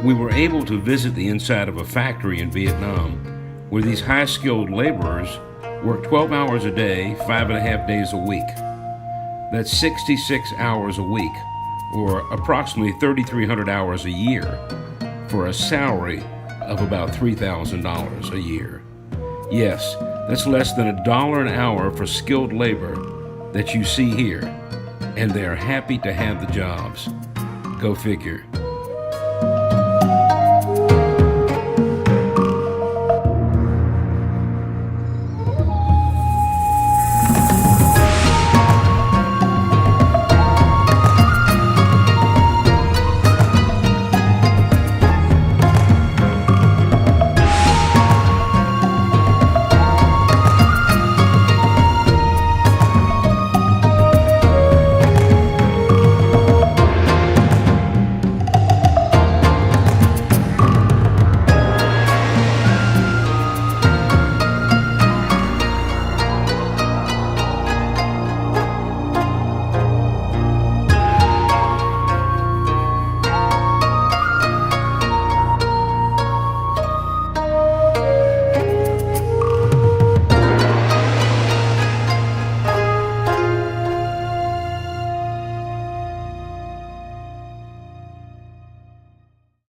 We were able to visit the inside of a factory in Vietnam where these high-skilled laborers work 12 hours a day, 5.5 days a week. That's 66 hours a week, or approximately 3,300 hours a year, for a salary of about $3,000 a year. Yes, that's less than $1 an hour for skilled labor that you see here, and they're happy to have the jobs. Go figure.